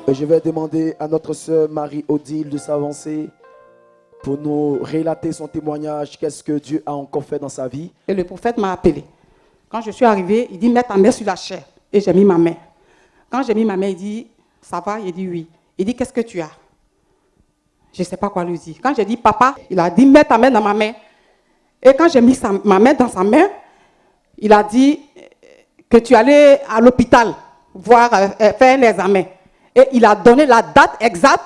Et je vais demander à notre sœur Marie-Odile de s'avancer pour nous relater son témoignage. Qu'est-ce que Dieu a encore fait dans sa vie? Et le prophète m'a appelé. Quand je suis arrivée, il dit, mets ta main sur la chair. Et j'ai mis ma main. Quand j'ai mis ma main, il dit, ça va? Il dit, oui. Il dit, qu'est-ce que tu as? Je ne sais pas quoi lui dire. Quand j'ai dit, papa, il a dit, mets ta main dans ma main. Et quand j'ai mis ma main dans sa main, il a dit que tu allais à l'hôpital voir, faire l'examen. Et il a donné la date exacte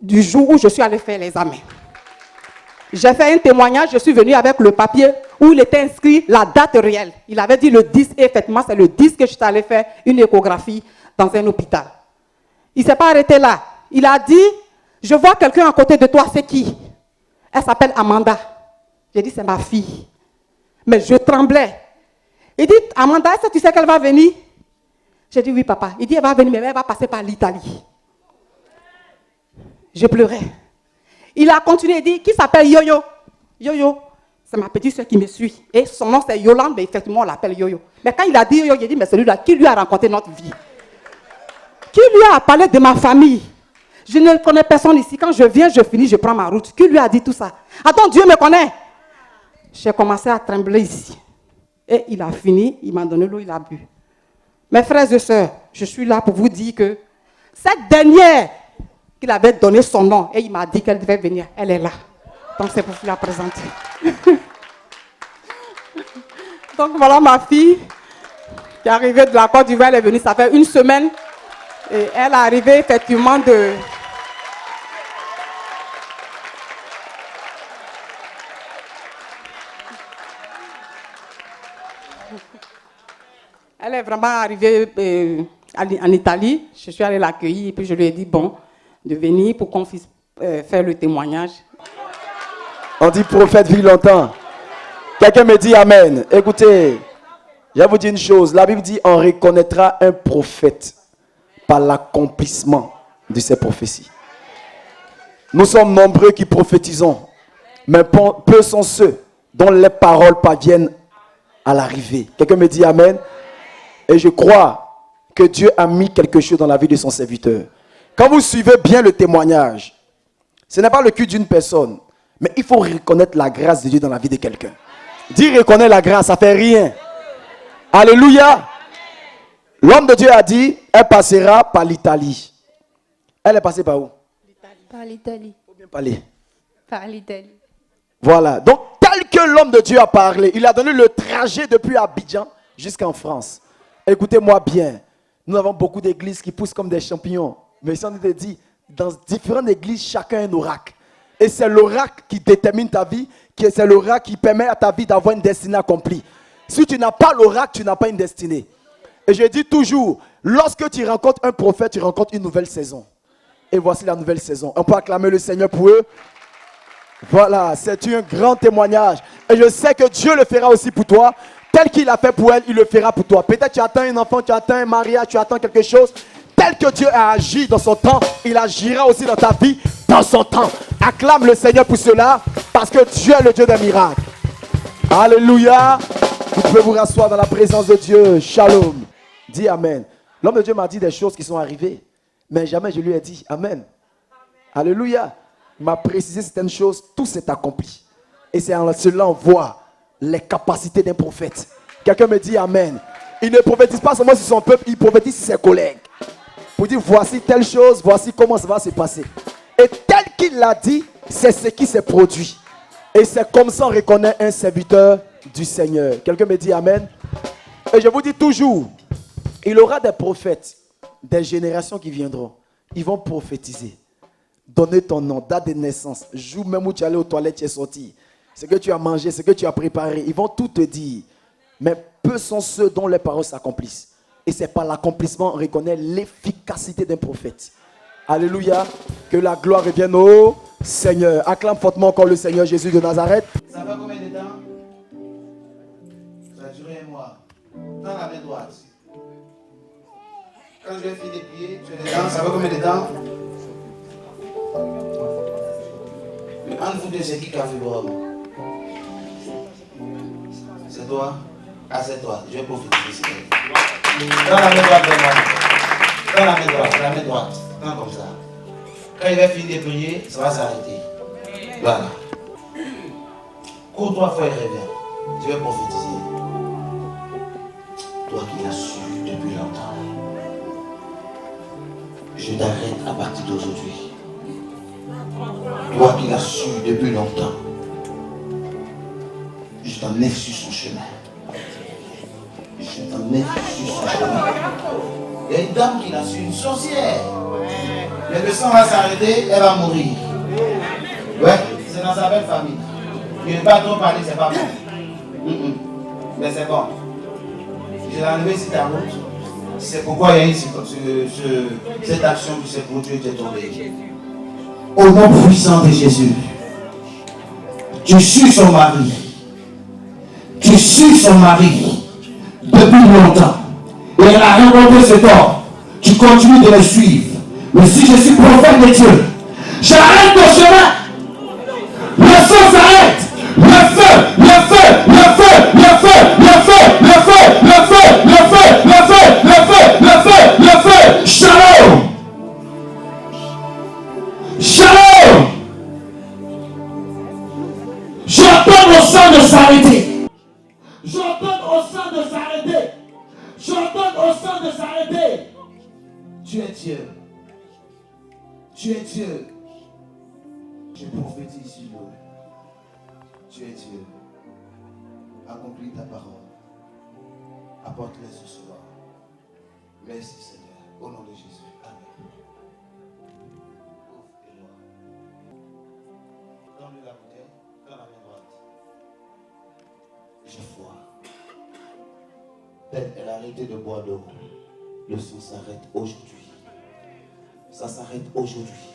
du jour où je suis allée faire l'examen. J'ai fait un témoignage, je suis venue avec le papier où il était inscrit la date réelle. Il avait dit le 10, et effectivement, c'est le 10 que je suis allée faire une échographie dans un hôpital. Il ne s'est pas arrêté là. Il a dit, je vois quelqu'un à côté de toi, c'est qui? Elle s'appelle Amanda. J'ai dit, c'est ma fille. Mais je tremblais. Il dit, Amanda, est-ce que tu sais qu'elle va venir? J'ai dit, oui, papa. Il dit, elle va venir, mais elle va passer par l'Italie. Je pleurais. Il a continué, il dit, qui s'appelle Yo-Yo? Yo-Yo, c'est ma petite soeur qui me suit. Et son nom, c'est Yolande, mais effectivement, on l'appelle Yo-Yo. Mais quand il a dit Yo-Yo, j'ai dit, mais celui-là, qui lui a raconté notre vie? Qui lui a parlé de ma famille? Je ne connais personne ici. Quand je viens, je finis, je prends ma route. Qui lui a dit tout ça? Attends, Dieu me connaît. J'ai commencé à trembler ici. Et il a fini, il m'a donné l'eau, il a bu. Mes frères et sœurs, je suis là pour vous dire que cette dernière qu'il avait donné son nom et il m'a dit qu'elle devait venir, elle est là. Donc c'est pour vous la présenter. Donc voilà ma fille qui est arrivée de la Côte d'Ivoire, elle est venue, ça fait 1 semaine. Et elle est arrivée effectivement de... Elle est vraiment arrivée en Italie. Je suis allée l'accueillir et puis je lui ai dit, bon, de venir pour qu'on puisse faire le témoignage. On dit prophète vit longtemps. Quelqu'un me dit amen. Écoutez, je vais vous dire une chose. La Bible dit, on reconnaîtra un prophète par l'accomplissement de ses prophéties. Nous sommes nombreux qui prophétisons, mais peu sont ceux dont les paroles parviennent à l'arrivée. Quelqu'un me dit amen. Et je crois que Dieu a mis quelque chose dans la vie de son serviteur. Quand vous suivez bien le témoignage, ce n'est pas le cul d'une personne, mais il faut reconnaître la grâce de Dieu dans la vie de quelqu'un. Dire reconnaître la grâce, ça ne fait rien. Alléluia. L'homme de Dieu a dit, elle passera par l'Italie. Elle est passée par où? Par l'Italie. Il faut bien parler. Par l'Italie. Voilà. Donc, tel que l'homme de Dieu a parlé, il a donné le trajet depuis Abidjan jusqu'en France. Écoutez-moi bien. Nous avons beaucoup d'églises qui poussent comme des champignons. Mais si on te dit, dans différentes églises, chacun a un oracle. Et c'est l'oracle qui détermine ta vie, c'est l'oracle qui permet à ta vie d'avoir une destinée accomplie. Si tu n'as pas l'oracle, tu n'as pas une destinée. Et je dis toujours, lorsque tu rencontres un prophète, tu rencontres une nouvelle saison. Et voici la nouvelle saison. On peut acclamer le Seigneur pour eux. Voilà, c'est un grand témoignage. Et je sais que Dieu le fera aussi pour toi. Tel qu'il a fait pour elle, il le fera pour toi. Peut-être tu attends un enfant, tu attends un mariage, tu attends quelque chose. Tel que Dieu a agi dans son temps, il agira aussi dans ta vie dans son temps. Acclame le Seigneur pour cela, parce que Dieu est le Dieu des miracles. Alléluia. Vous pouvez vous rasseoir dans la présence de Dieu. Shalom. Dis Amen. L'homme de Dieu m'a dit des choses qui sont arrivées, mais jamais je lui ai dit Amen. Alléluia. Il m'a précisé certaines choses, tout s'est accompli. Et c'est en cela on voit les capacités d'un prophète. Quelqu'un me dit Amen. Il ne prophétise pas seulement sur son peuple, il prophétise sur ses collègues. Pour dire voici telle chose, voici comment ça va se passer. Et tel qu'il l'a dit, c'est ce qui s'est produit. Et c'est comme ça on reconnaît un serviteur du Seigneur. Quelqu'un me dit Amen. Et je vous dis toujours, il y aura des prophètes, des générations qui viendront. Ils vont prophétiser. Donner ton nom, date de naissance, jour même où tu es allé aux toilettes, tu es sorti. Ce que tu as mangé, ce que tu as préparé, ils vont tout te dire. Mais peu sont ceux dont les paroles s'accomplissent. Et c'est par l'accomplissement qu'on reconnaît l'efficacité d'un prophète. Alléluia. Que la gloire revienne au Seigneur. Acclame fortement encore le Seigneur Jésus de Nazareth. Ça fait combien de temps? Ça a duré un mois. Dans la main droite. Quand je vais finir de prier, tu es dedans. Ça fait combien de temps? Entre vous deux, c'est qui a fait Bob? C'est toi? Ah, c'est toi. Je vais profiter de ça. Dans la main droite, dans la main droite, la main droite. Prends comme ça. Quand il va finir de prier, ça va s'arrêter. Voilà. Cours 3 fois et reviens. Je vais prophétiser. Toi qui l'as su depuis longtemps, je t'arrête à partir d'aujourd'hui. Toi qui l'as su depuis longtemps, je t'enlève sur son chemin. Je t'enlève sur son chemin. Il y a une dame qui l'a su, une sorcière. Mais le sang va s'arrêter, elle va mourir. Ouais, c'est dans sa belle famille. Je ne vais pas trop parler, c'est pas bon. Mais c'est bon. Je l'ai enlevé sur ta route. C'est pourquoi il y a eu cette action qui s'est produite et qui est tombée. Au nom puissant de Jésus, tu suis son mari. Tu suis son mari depuis longtemps. Et elle a rencontré cet homme. Tu continues de le suivre. Mais si je suis prophète de Dieu, j'arrête ton chemin. Le sang s'arrête. Le feu, le feu, le feu, le feu, le feu, le feu, le feu, le feu, le feu, le feu, le feu, le feu. Shalom. Shalom. J'entends au sang de s'arrêter. J'entends au sang de s'arrêter. J'entends au sang de s'arrêter. Tu es Dieu. Tu es Dieu. Je prophétise sur nous. Tu es Dieu. Accomplis ta parole. Apporte-les ce soir. Merci Seigneur. Au nom de Jésus. Amen. Donne-lui la bouteille. Dans la main droite. J'ai foi. Elle a arrêté de boire d'eau. Le sang s'arrête aujourd'hui. Ça s'arrête aujourd'hui.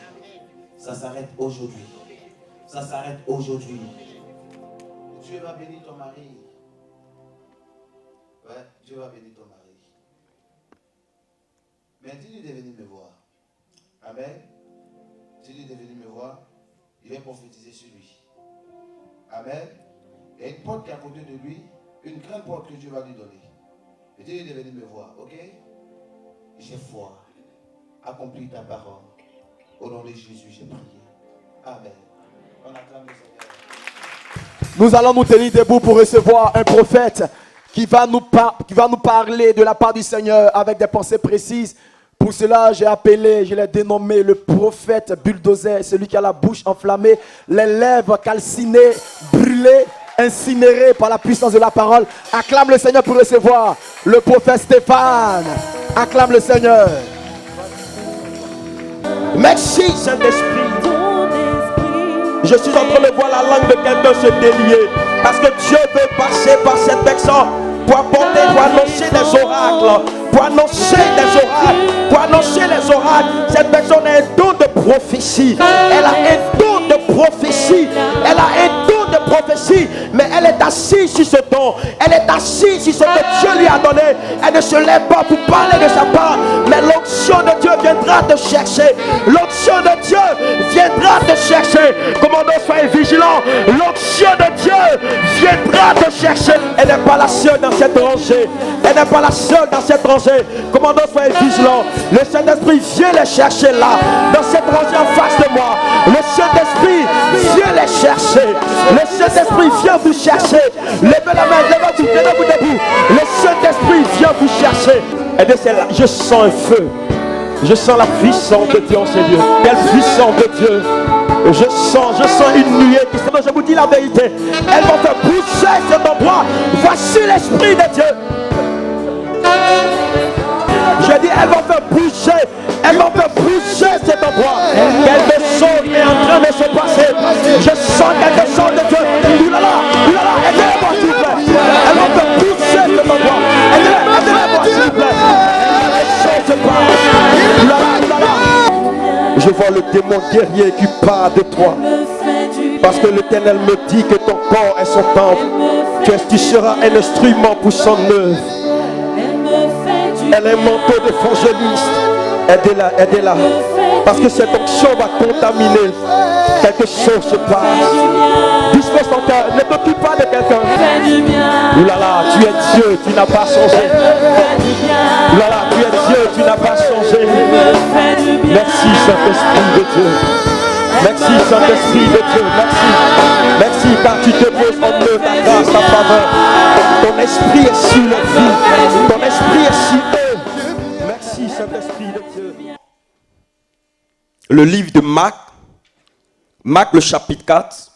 Ça s'arrête aujourd'hui. Ça s'arrête aujourd'hui. Dieu va bénir ton mari. Ouais, Dieu va bénir ton mari. Mais dis-lui de venir me voir. Amen. Dis-lui de venir me voir. Il va prophétiser sur lui. Amen. Il y a une porte qui est à côté de lui. Une grande porte que Dieu va lui donner. Et dis-lui de venir me voir. Ok? J'ai foi. Accomplis ta parole. Au nom de Jésus, j'ai prié. Amen. On acclame le Seigneur. Nous allons nous tenir debout pour recevoir un prophète qui va nous parler de la part du Seigneur avec des pensées précises. Pour cela, j'ai appelé, je l'ai dénommé le prophète bulldozer, celui qui a la bouche enflammée, les lèvres calcinées, brûlées, incinérées par la puissance de la parole. Acclame le Seigneur pour recevoir le prophète Stéphane. Acclame le Seigneur. Merci Saint-Esprit. Je suis en train de voir la langue de quelqu'un se délier. Parce que Dieu veut passer par cette personne pour apporter, pour annoncer des oracles. Pour annoncer des oracles. Pour annoncer les oracles. Cette personne a un don de prophétie. Elle a un don de prophétie. Elle a un don de prophétie. Mais elle est assise sur ce don. Elle est assise sur ce que Dieu lui a donné. Elle ne se lève pas pour parler de sa part. Mais l'onction de Dieu viendra te chercher. L'onction de Dieu viendra te chercher. Commandant, soyez vigilants. L'onction de Dieu viendra te chercher. Elle n'est pas la seule dans cette rangée. Elle n'est pas la seule dans cette rangée. Commandant, soyez vigilants. Le Saint-Esprit vient les chercher là. Dans cette rangée en face de moi. Le Saint-Esprit vient les chercher. Le Saint-Esprit vient vous chercher. Levez la main, levez-vous, tenez-vous debout. Le Saint-Esprit vient vous chercher. Et de celle-là, je sens un feu. Je sens la puissance de Dieu en ces lieux. Quelle puissance de Dieu. Je sens une nuée qui se... Je vous dis la vérité. Elle va faire bouger cet endroit. Voici l'Esprit de Dieu. Je dis, elle va faire bouger. Elle va faire bouger cet endroit. Quelque chose est en train de se passer. Je sens quelque chose de Dieu. Oulala, aidez-moi s'il vous plaît. Elle va faire bouger cet endroit. Aidez-moi s'il vous plaît. Je vois le démon guerrier qui part de toi. Parce que l'Éternel me dit que ton corps est son temple. Tu seras un instrument pour son œuvre. Elle est un manteau d'évangéliste. Aidez-la, aidez-la. Parce que cette onction va contaminer. Quelque chose se passe. Dispose ton cœur. Ne t'occupe pas de quelqu'un. Oulala, tu es Dieu, tu n'as pas changé. Oulala, tu es Dieu, tu n'as pas changé. Merci Saint-Esprit de Dieu. Merci Saint-Esprit de Dieu. Merci. Merci car tu te poses en eux ta grâce, ta faveur. Ton esprit est sur leur vie. Ton esprit est sur eux. Merci Saint-Esprit de Dieu. Le livre de Marc. Marc le chapitre 4.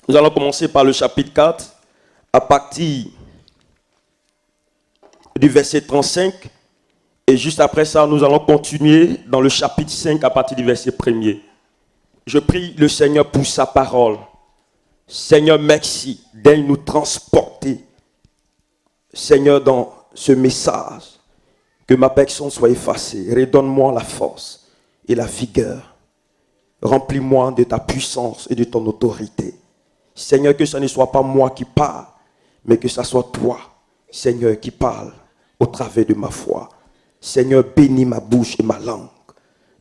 Nous allons commencer par le chapitre 4 à partir du verset 35. Et juste après ça, nous allons continuer dans le chapitre 5 à partir du verset 1er. Je prie le Seigneur pour sa parole. Seigneur, merci d'aller nous transporter. Seigneur, dans ce message, que ma personne soit effacée. Redonne-moi la force et la vigueur. Remplis-moi de ta puissance et de ton autorité. Seigneur, que ce ne soit pas moi qui parle, mais que ce soit toi, Seigneur, qui parle au travers de ma foi. Seigneur, bénis ma bouche et ma langue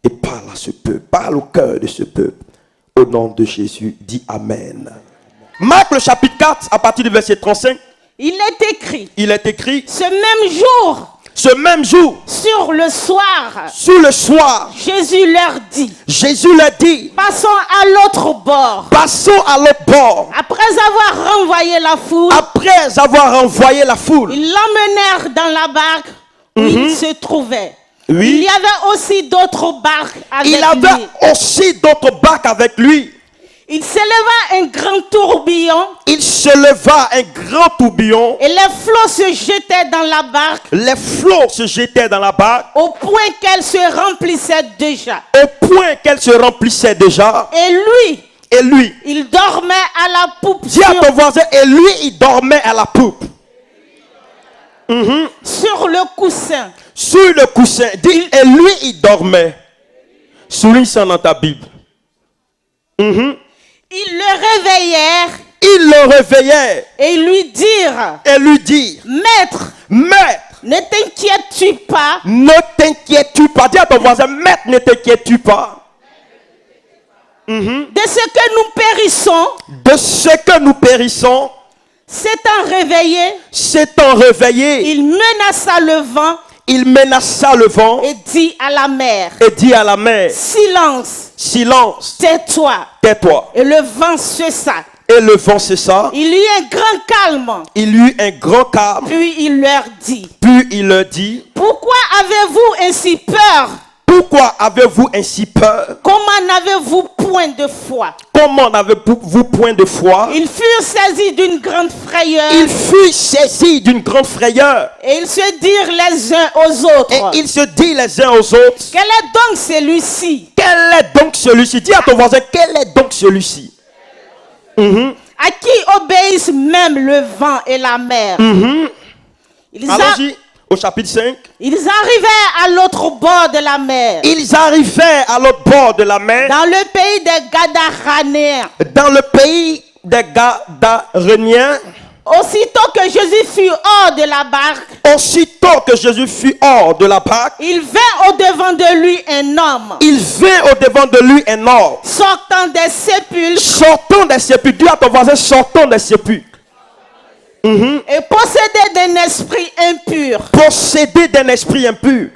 et parle à ce peuple, parle au cœur de ce peuple. Au nom de Jésus, dis Amen. Marc le chapitre 4, à partir du verset 35. Il est écrit. Il est écrit. Ce même jour. Ce même jour. Sur le soir. Sur le soir. Jésus leur dit. Jésus leur dit. Passons à l'autre bord. Passons à l'autre bord. Après avoir renvoyé la foule. Après avoir renvoyé la foule. Ils l'emmenèrent dans la barque où il se trouvait. Oui. Il y avait aussi d'autres barques avec lui. Il avait aussi d'autres barques avec lui. Il s'éleva un grand tourbillon. Il se leva un grand tourbillon. Et les flots se jetaient dans la barque. Les flots se jetaient dans la barque. Au point qu'elle se remplissait déjà. Au point qu'elle se remplissait déjà. Et lui, il dormait à la poupe. Dis à ton voisin, et lui, il dormait à la poupe. Sur le coussin. Sur le coussin. Dis, et lui, il dormait. Souligne ça dans ta Bible. Ils le réveillèrent. Ils le réveillaient. Et lui dirent. Et lui dirent. Maître. Maître. Ne t'inquiètes-tu pas? Ne t'inquiètes-tu pas. Dis à ton voisin, maître, ne t'inquiètes-tu pas. De ce que nous périssons. De ce que nous périssons. S'étant réveillé. S'étant réveillé. Il menaça le vent. Il menaça le vent. Et dit à la mer. Et dit à la mer. Silence. Silence. Tais-toi. Tais-toi. Et le vent cessa. Et le vent cessa. Il y eut un grand calme. Il y eut un grand calme. Puis il leur dit. Puis il leur dit. Pourquoi avez-vous ainsi peur? Pourquoi avez-vous ainsi peur? Comment n'avez-vous point de foi? Comment n'avez-vous point de foi? Ils furent saisis d'une grande frayeur. Ils furent saisis d'une grande frayeur. Et ils se dirent les uns aux autres. Et ils se disent les uns aux autres. Quel est donc celui-ci? Quel est donc celui-ci? Dis à ton voisin, quel est donc celui-ci? À qui obéissent même le vent et la mer? Allons-y au chapitre 5. Ils arrivèrent à l'autre bord de la mer. Ils arrivaient à l'autre bord de la mer. Dans le pays des Gadaranéens. Dans le pays des Gadaréniens. Aussitôt que Jésus fut hors de la barque. Aussitôt que Jésus fut hors de la barque. Il vint au-devant de lui un homme. Il vint au-devant de lui un homme. Sortant des sépulcres. Sortant des sépulcres. Dis à ton voisin, sortant des sépulcres. Et possédé d'un esprit impur. Possédé d'un esprit impur.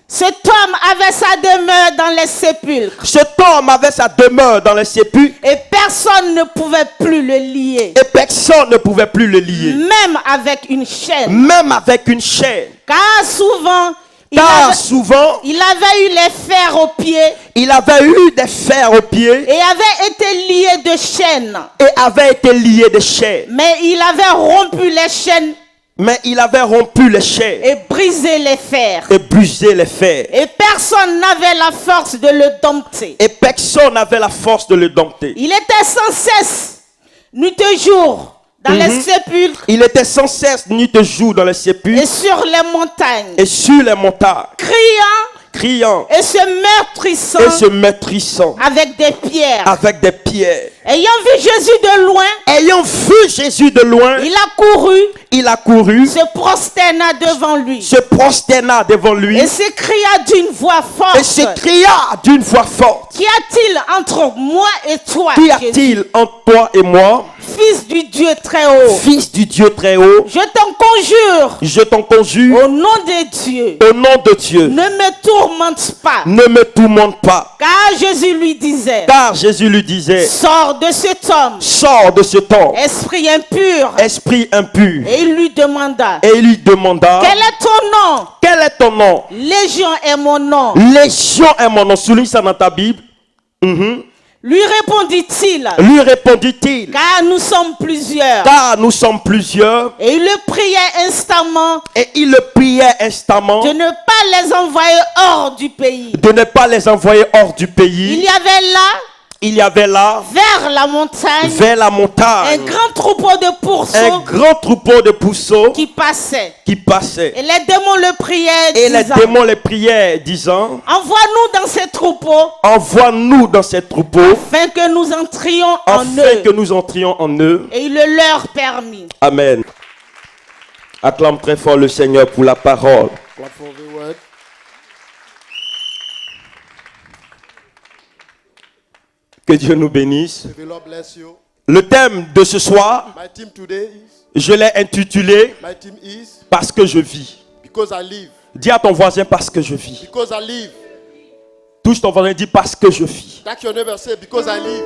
Cet homme avait sa demeure dans les sépulcres. Cet homme avait sa demeure dans les sépulcres. Et personne ne pouvait plus le lier. Et personne ne pouvait plus le lier. Même avec une chaîne. Même avec une chaîne. Car souvent, il avait eu les fers aux pieds. Il avait eu des fers aux pieds. Et avait été lié de chaînes. Et avait été lié de chaînes. Mais il avait rompu les chaînes. Mais il avait rompu les chaînes. Et brisé les fers. Et brisé les fers. Et personne n'avait la force de le dompter. Et personne n'avait la force de le dompter. Il était sans cesse, nuit et jour, dans les sépulcres. Il était sans cesse, nuit et jour, dans les sépulcres. Et sur les montagnes. Et sur les montagnes. Criant. Et se meurtrissant. Et se meurtrissant. Avec des pierres. Avec des pierres. Ayant vu Jésus de loin. Ayant vu Jésus de loin. Il a couru. Il a couru. Se prosterna devant lui. Se prosterna devant lui. Et s'écria d'une voix forte. Et s'écria d'une voix forte. Qu'y a-t-il entre moi et toi? Qu'y a-t-il entre toi et moi? Fils du Dieu très haut, Fils du Dieu très haut, je t'en conjure, je t'en conjure, au nom de Dieu, au nom de Dieu, ne me tourmente pas. ne me tourmente pas. Car Jésus lui disait, Car Jésus lui disait, sors de cet homme, sors de ce temps, esprit impur. esprit impur. Et il lui demanda, Et il lui demanda, quel est ton nom? quel est ton nom? Légion est mon nom. Légion est mon nom. Souligne ça dans ta Bible. Lui répondit-il, Lui répondit-il, car nous sommes plusieurs. car nous sommes plusieurs. Et il le priait instamment Et il le priait instamment de ne pas les envoyer hors du pays. de ne pas les envoyer hors du Il pays. y avait là, Il y avait là, vers la montagne, vers la un montagne, grand troupeau de un pourceaux grand troupeau de pourceaux qui passait. qui passait. Et les démons le priaient, Et les disant, démons les priaient, disant, envoie-nous dans ces troupeaux, envoie-nous dans ces troupeaux, afin que nous entrions en afin eux. que nous entrions en eux. Et il le leur permit. Amen. Acclame très fort le Seigneur pour la parole. Clap for the word. Que Dieu nous bénisse. May the Lord bless you. Le thème de ce soir, My theme today is, je l'ai intitulé my theme is Parce que je vis. Because I live. Dis à ton voisin parce que je vis. Because I live. Touche ton voisin, dis parce que je vis. That your neighbor say, because I live.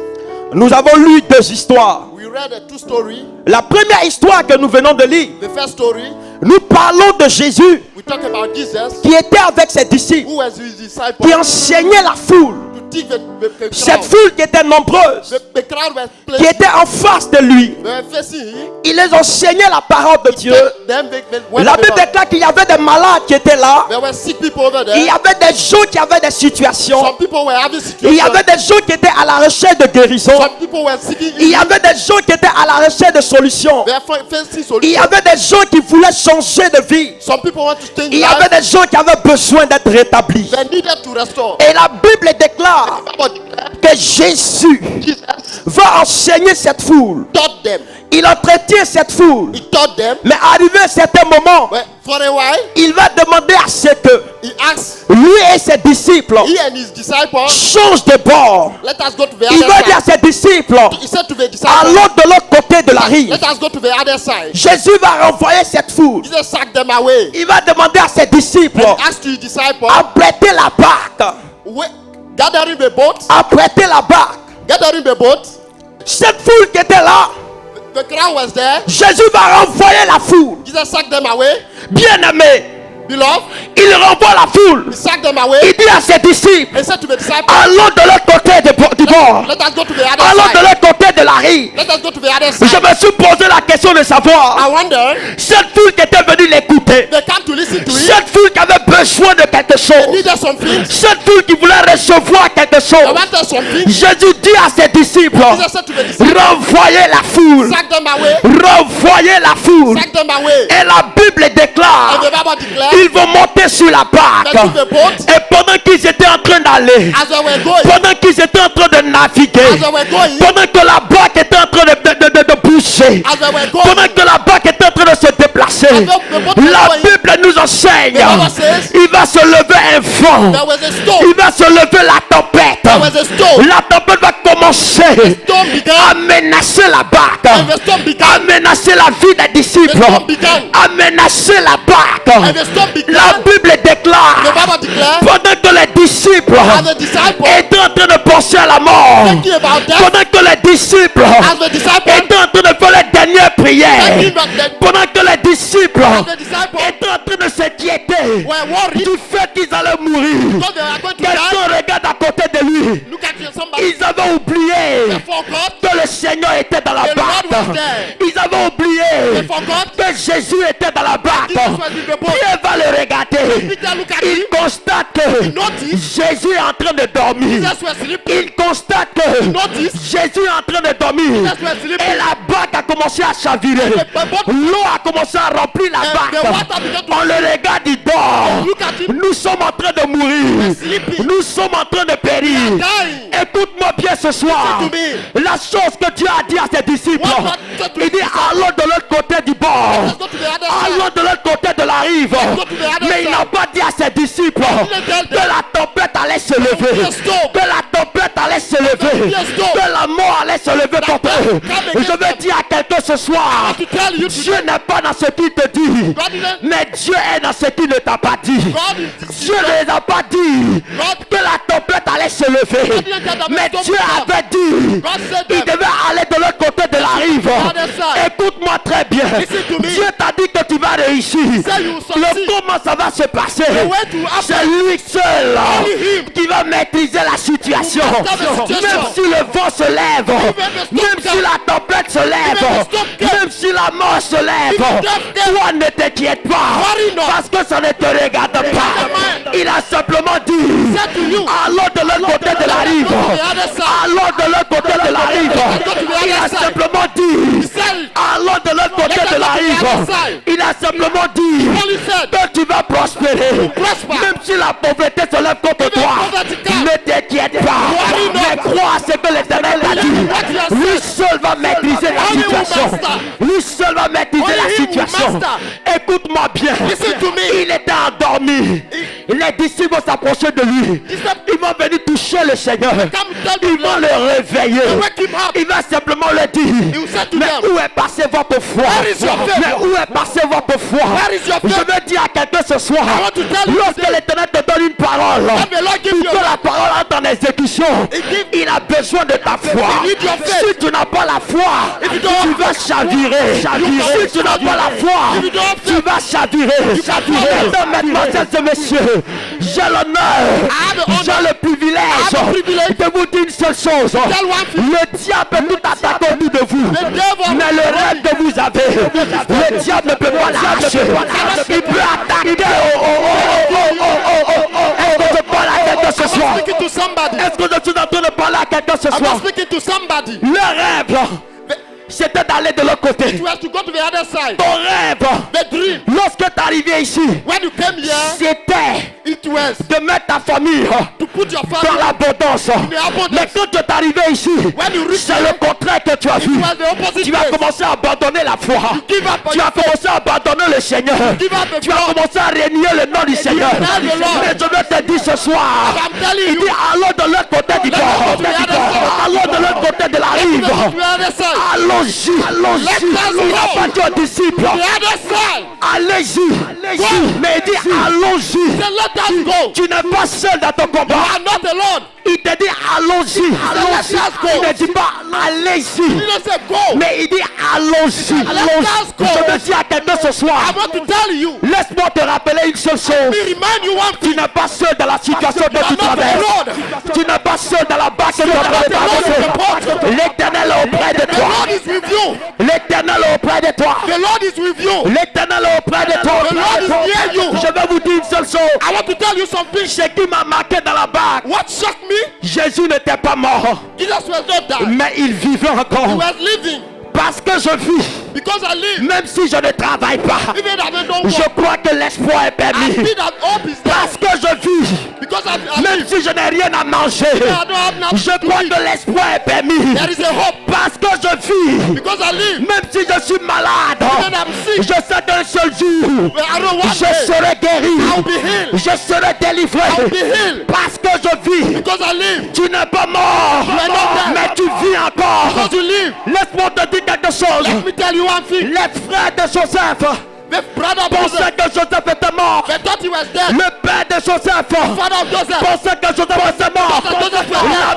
Nous avons lu deux histoires. We read a two story. La première histoire que nous venons de lire, The first story, nous parlons de Jésus we talk about Jesus, qui était avec ses disciples, who was his disciple, qui enseignait la foule. to teach the Cette crowd. foule qui était nombreuse, The crowd was qui playing. était en face de lui. They were facing him. Il les enseignait la parole de Dieu. Then they went La Bible over. déclare qu'il y avait des malades qui étaient là. There were sick people over Il y there. avait des gens qui avaient des situations. Some people were having Il y situations. avait des gens qui étaient à la recherche de guérison. Some people were seeking Il y avait des gens qui étaient à la recherche de solutions. They are facing Il y solutions. avait des gens qui voulaient changer de vie. Some people want to change Il y avait life. des gens qui avaient besoin d'être rétablis. They needed to restore. Et la Bible déclare But que Jésus Jesus va enseigner cette foule. taught them. Il entretient cette foule. He taught them. Mais arrivé à un certain moment, But for a while, il va demander à ce que he asked lui et ses disciples he and his disciples, changent de bord. let us go to the Il other va dire à side. ses disciples, He said to the disciples, allons de l'autre côté de la rive. let us go to the other side. Jésus va renvoyer cette foule. Jesus sacked them away. Il va demander à ses disciples, And asked his disciples, apprêtez la barque. gathering the boat, Apprêtez la barque. gathering the boat. Cette foule qui était là, The crowd was there. Jésus va renvoyer la foule. Jesus sacked them away. Bien-aimé, Beloved, il renvoie la foule. he sacked them away. Il dit à ses disciples, He said to the disciples, allons de l'autre côté du bord. let us go to the other Allons de side. l'autre côté de la rive. Let us go to the other Je side. me suis posé la question de savoir, I wonder, cette foule qui était venue l'écouter, they come to listen to him. cette foule qui avait besoin de quelque They chose, needed something. cette foule qui voulait recevoir quelque They chose, wanted something. Jésus dit à ses disciples, Jesus said to the disciples, renvoyez la foule, sack them away. renvoyez la foule. Sack them away. Et la Bible And déclare, the Bible declared, ils vont monter sur la barque. they took the boat. Et pendant qu'ils étaient en train d'aller, As they were going, pendant qu'ils étaient en train de naviguer, as they were going, pendant que la barque était en train de bouger, as they were pendant going, que la barque était en train de se déplacer, la Bible nous enseigne, il va se lever un vent, there was a storm. il va se lever la tempête, There was a storm. la tempête va commencer Storm began. à menacer la barque, And the storm à began. menacer la vie des disciples, The storm began. à menacer la barque. And the storm La began. Bible The déclare, Bible declared, pendant que les disciples as the disciples étaient en train de penser à la mort, thinking about death, pendant que les disciples as the disciples étaient en train de faire les dernières prières, thinking about death, pendant que les disciples as the disciples étaient en train de s'inquiéter were worried du fait qu'ils allaient mourir, because they were going to die. quelqu'un regarde à côté de lui. Look at somebody. Ils avaient oublié They forgot. que le Seigneur était dans la The Lord barque. was there. Ils avaient They oublié forgot. que Jésus était dans la barque. Jesus was in the boat. Pierre va le regarder. Peter look at Il him. constate que notice. Jésus est en train de dormir. Jesus was sleeping. Il constate que notice. Jésus est en train de dormir. Jesus was sleeping. Et la barque a commencé à chavirer. The boat, L'eau a commencé à remplir la the barque. water began to On le regarde, il dort. look at him. Nous sommes en train de mourir. sleeping. Nous sommes en train de périr. dying. Écoute-moi bien ce soir. Listen to La chose que Dieu a dit à ses disciples, What God said to il his dit disciples. allons de l'autre côté du bord. Let's go to the other side. Allons de l'autre côté de la rive. go to the other Mais il side. n'a pas dit à ses disciples didn't tell que la tempête allait se lever. be a storm. Que la tempête allait se lever. be a storm. Que la mort allait se lever contre eux. Je veux dire à quelqu'un ce soir, To tell you Dieu today, n'est pas dans ce qu'il te dit, God didn't. mais Dieu est dans ce qu'il ne t'a pas dit. God is. Dieu ne t'a pas dit que la tempête allait se lever, mais Dieu avait dit qu'il devait aller de l'autre côté de la rive. Écoute-moi très bien. Dieu t'a dit que tu vas réussir. Le comment ça va se passer, c'est lui seul qui va maîtriser la situation. Même si le vent se lève, même si la tempête se lève, même si la mort se lève, toi ne t'inquiète pas, parce que ça ne te regarde pas. Il a simplement dit, allons de l'autre côté de la rive. Allons de l'autre côté de la rive. Il a simplement dit, allons de l'autre côté de la rive. Il a simplement dit que tu vas prospérer. Même si la pauvreté se lève contre toi, ne t'inquiète pas. Mais crois à ce que l'Éternel a dit. Lui seul va maîtriser la situation. Lui seul va maîtriser la situation. Écoute-moi bien. Il était endormi. Les disciples vont s'approcher de lui. Ils vont venir toucher le Seigneur. Ils vont le réveiller. Il va simplement le dire, mais où est passé votre foi? Mais où est passé votre foi? Je veux dire à quelqu'un ce soir, lorsque l'Éternel te donne une parole, pour que la parole entre en exécution, il a besoin de ta foi. Si tu n'as pas la foi, tu vas chavirer. Si tu n'as pas la foi, tu vas chavirer. Mesdames, et messieurs, j'ai l'honneur, j'ai le privilège de vous dire une seule chose. Le diable peut tout attaquer autour de vous, mais le rêve que vous avez, le diable ne peut pas l'arracher. Il peut attaquer. Est-ce que je parle à quelqu'un ce soir? Est-ce que je suis en train de parler à quelqu'un ce soir? Le rêve, c'était d'aller de l'autre côté. Ton rêve, lorsque tu es arrivé ici, c'était de mettre ta famille dans l'abondance. Mais quand tu es arrivé ici, c'est le contraire que tu as vu. Tu vas commencer à abandonner la foi. Tu vas commencer à abandonner le Seigneur. Tu vas commencer à renier le nom du Seigneur. Mais je veux te dire ce soir, il dit allons de l'autre côté du bord. Allons de l'autre côté de la rive. Allons-y. Il n'a pas dit aux disciples, allez-y. Mais il dit allons-y. Tu n'es pas seul dans ton combat. Il te dit allons-y. Il ne dit pas allez-y, mais il dit allons-y. Je veux dire à quelqu'un ce soir, laisse-moi te rappeler une seule chose. Tu n'es pas seul dans la situation que tu traverses. Tu n'es pas seul dans la barque que tu as traversée. L'Éternel est auprès de toi. L'Éternel est auprès de toi. L'Éternel est auprès de toi. Je vais vous dire une seule chose. Ce qui m'a marqué dans la barque, Jésus n'était pas mort, mais il vivait encore. Parce que je vis, même si je ne travaille pas, je crois que l'espoir est permis. Parce que je vis, même si je n'ai rien à manger, je crois que l'espoir est permis. Parce que je vis, même si je suis malade, je sais qu'un seul jour, je serai guéri, je serai délivré. Parce que je vis, tu n'es pas mort, mais tu vis encore. Laisse-moi te dire quelque chose. Les frères de Joseph pensaient que Joseph était mort. Le père de Joseph pensait que Joseph était mort. La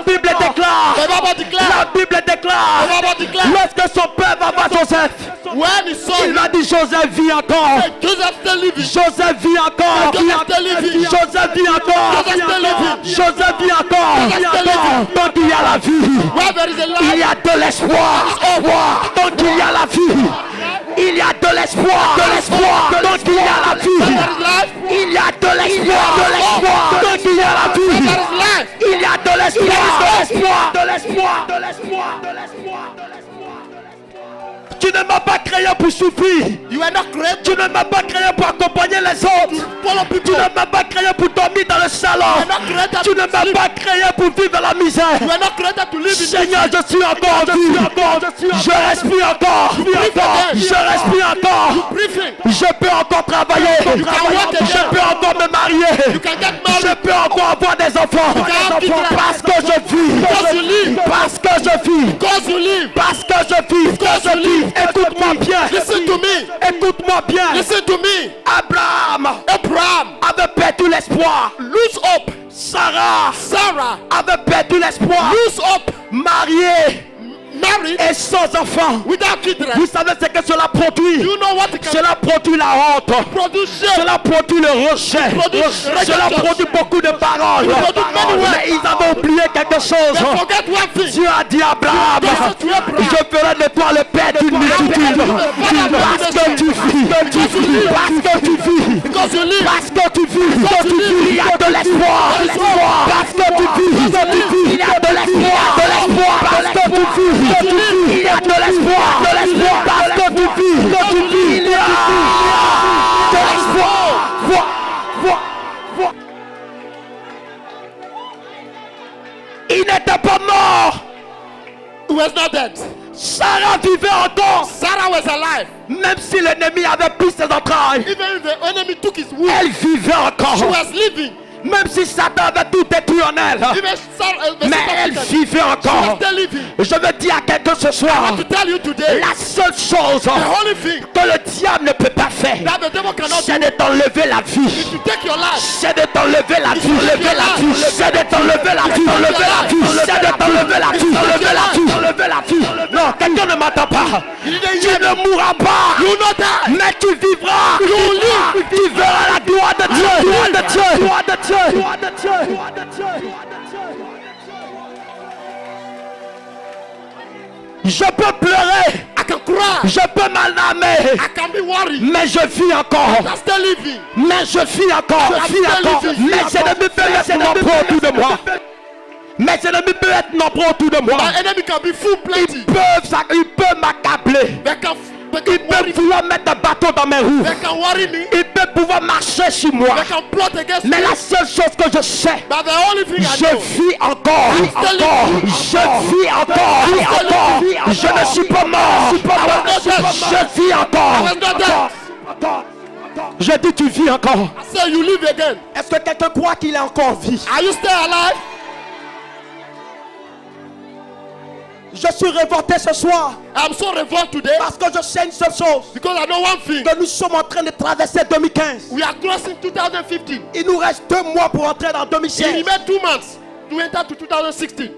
Bible déclare, lorsque son père va voir Joseph, il va dire Joseph vit encore. Joseph vit encore. Joseph vit encore. Joseph vit encore. Tant qu'il y a la vie, il y a de l'espoir. Tant qu'il y a la vie, il y a de l'espoir. Tant qu'il y a la vie, il y a de l'espoir. Tant qu'il y a la vie, il y a de l'espoir. Tu ne m'as pas créé pour souffrir. Tu ne m'as pas créé pour accompagner les autres. Tu ne m'as pas créé pour dormir dans le salon. Tu ne m'as pas créé pour vivre dans la misère. Seigneur, je suis encore en vie. Je respire encore. Je respire encore. Je peux encore travailler. Je peux encore me marier. Je peux encore avoir des enfants. Parce que je vis. Parce que je je vis. Because you live. Parce que je vis. Because you live. Écoute-moi bien. Listen to me. Écoute-moi bien. Listen to me. Abraham Abraham avait perdu l'espoir. lose hope. Sarah Sarah avait perdu l'espoir. lose hope. Mariée Married et sans enfant. without children. Vous savez ce que cela produit? You know what it can Cela produit la honte. produce? Shame. Cela produit le rejet. Cela produit beaucoup de paroles. Mais ils avaient oublié quelque chose. They forget one thing. Dieu a dit à Abraham, je ferai de toi le père d'une multitude. Parce que tu vis. Parce que tu vis. Because you live. Parce que tu vis. Il y a de l'espoir. Parce que tu vis. Il y a de l'espoir. Parce que tu vis. Il y a de l'espoir. Parce que tu vis. Il y a de l'espoir. Vois. Il n'était pas mort. He was not dead. Sarah vivait encore. Sarah was alive. Même si l'ennemi avait pris ses entrailles, Even if the enemy took his womb, elle vivait encore. she was living. Même si Satan avait tout détruit en elle, Even mais elle vivait she was encore. still living. Je veux dire à quelqu'un ce I soir, want to tell you today, la seule chose the only thing que le diable ne peut pas faire, that the devil cannot c'est do de t'enlever la vie. is to take your life. C'est de t'enlever la vie, c'est de t'enlever la vie, c'est de t'enlever la vie. Non, quelqu'un ne m'entend pas. Tu ne mourras pas, mais tu vivras. Tu verras la gloire de Dieu. Je peux pleurer, I can cry. je peux m'alarmer, I can be worried. mais je vis encore. I'm still living. Mais je vis encore. Mais cet ennemi peut être nombreux autour de moi. Mais cet ennemi peut être nombreux autour de moi. My enemy can be full plenty. Il peut m'accabler. They Il can peut worry me. pouvoir mettre un bateau dans mes roues. They can worry me. Il peut pouvoir marcher sur moi. They can plot against Mais me. la seule chose que je sais, But the only thing I je know, vis encore. Je vis encore. Je ne suis pas mort. Je vis I encore. was not dead. Je dis tu vis encore. I say you live again. Est-ce que quelqu'un croit qu'il est encore en vie? Are you still alive? Je suis révolté ce soir I'm so revolted today parce que je sais une seule chose, because I know one thing. que nous sommes en train de traverser 2015. We are crossing 2015. Il nous reste 2 mois pour entrer dans It 2016. remains 2 months to enter to 2016.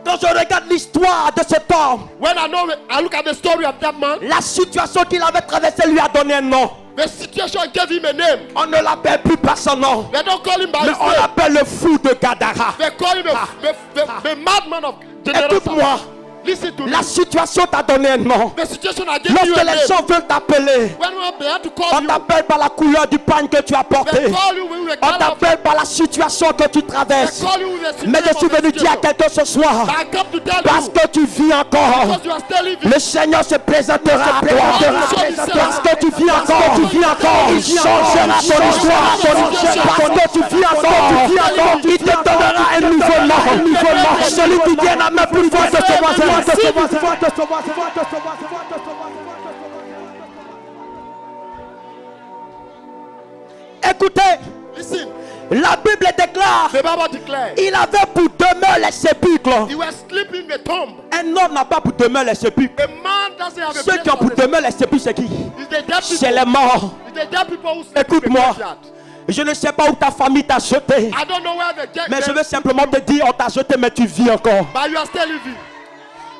Quand je regarde l'histoire de cet homme, When I look at the story of that man, la situation qu'il avait traversée lui a donné un nom. the situation gave him a name. On ne l'appelle plus par son nom, They don't call him by mais his on name. l'appelle le fou de Gadara. They call him the madman of Écoute-moi, Listen to me. la situation t'a donné un nom. The situation I gave you Lorsque a les name. gens veulent t'appeler, When they have to call on you, t'appelle par la couleur du pagne que tu as porté. they call you with a On kind of, t'appelle par la situation que tu they traverses. call you with a Mais je suis venu dire à situation. quelqu'un ce soir, I come to tell parce you, que tu vis encore, because you are still living. le Seigneur se présentera à toi. Parce que tu vis encore, il changera ton histoire, parce que tu vis encore, il te donnera un nouveau nom. Celui qui vient à main plus forte que ce voisin. Écoutez, Listen, la Bible déclare, the Bible declares il avait pour demeure les sépulcres. he was sleeping in the tomb. Un homme n'a pas pour demeure les sépulcres. A man doesn't have a Ceux place qui ont pour for the- demeure les sépulcres, c'est qui? It's the dead C'est people. les morts. It's the dead people who sleep in the Écoute-moi, graveyard. je ne sais pas où ta famille t'a jeté, I don't know where the dead mais je veux simplement te dire, on t'a jeté, mais tu vis encore. but you are still living.